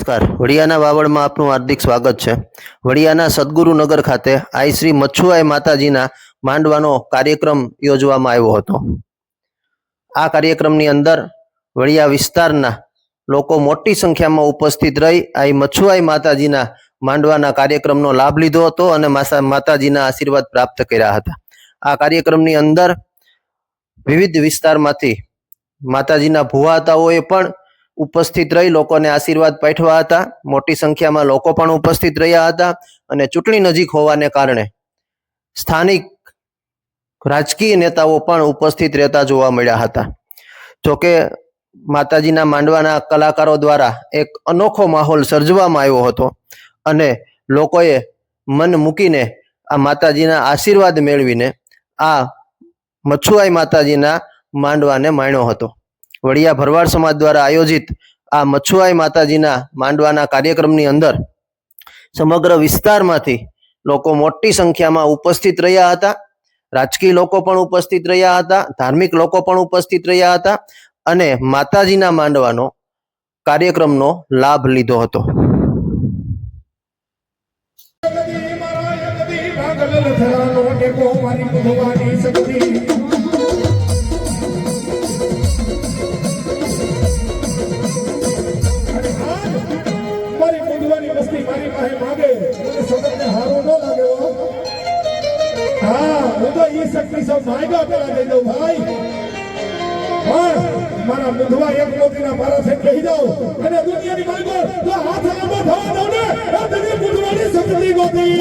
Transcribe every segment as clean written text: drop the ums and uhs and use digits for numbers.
નમસ્કાર, વડિયાના વાવડમાં આપનું હાર્દિક સ્વાગત છે। વડિયાના સદગુરુનગર ખાતે આઈ શ્રી મચ્છુઆઈ માતાજીના માંડવાનો કાર્યક્રમ યોજવામાં આવ્યો હતો। આ કાર્યક્રમની અંદર વડિયા વિસ્તારના લોકો મોટી સંખ્યામાં ઉપસ્થિત રહી આઈ મચ્છુઆઈ માતાજીના માંડવાના કાર્યક્રમનો લાભ લીધો હતો અને માતાજીના આશીર્વાદ પ્રાપ્ત કર્યા હતા। આ કાર્યક્રમની અંદર વિવિધ વિસ્તારમાંથી માતાજીના ભુવાતાઓએ પણ ઉપસ્થિત રહી લોકોને આશીર્વાદ પાઠવ્યા હતા। મોટી સંખ્યામાં લોકો પણ ઉપસ્થિત રહ્યા હતા અને ચૂંટણી નજીક હોવાને કારણે સ્થાનિક રાજકીય નેતાઓ પણ ઉપસ્થિત રહેતા જોવા મળ્યા હતા। જોકે માતાજીના માંડવાના કલાકારો દ્વારા એક અનોખો માહોલ સર્જવામાં આવ્યો હતો અને લોકોએ મન મૂકીને આ માતાજીના આશીર્વાદ મેળવીને આ મચ્છુઆઈ માતાજીના માંડવાને માણ્યો હતો। વડિયા ભરવાડ સમાજ દ્વારા આયોજિત આ મચ્છુઆઈ માતાજીના માંડવાના કાર્યક્રમની અંદર સમગ્ર વિસ્તારમાંથી લોકો મોટી સંખ્યામાં ઉપસ્થિત રહ્યા હતા। રાજકીય લોકો પણ ઉપસ્થિત રહ્યા હતા, ધાર્મિક લોકો પણ ઉપસ્થિત રહ્યા હતા અને માતાજીના માંડવાનો કાર્યક્રમનો લાભ લીધો હતો। મારા મુંધવા એક મોતીના પારાથી કહી જાઓ અને દુનિયાની માર્ગો તો હાથ લાંબો થવા દો ને આ તને મુંધવાની શક્તિ ગોતી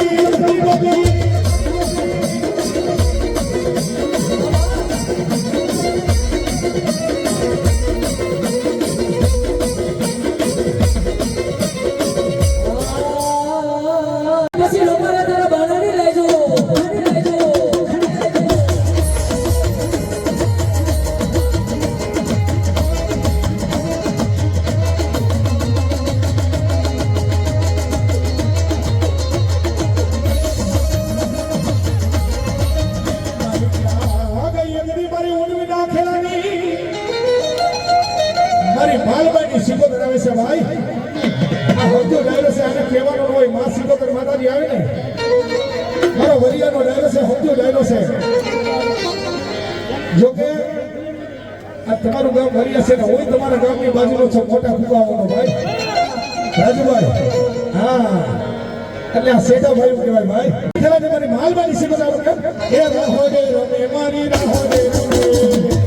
તમારું ગામ વરિયા છે ને હું તમારા ગામની બાજુનો છું મોટા ફુગાવાનો ભાઈ રાજુભાઈ। હા એટલે આ સેઠા ભાઈ કહેવાય ભાઈ। ખેલા તમારી માલબાની શીખો એ રાહો રે રમે મારી રાહો રે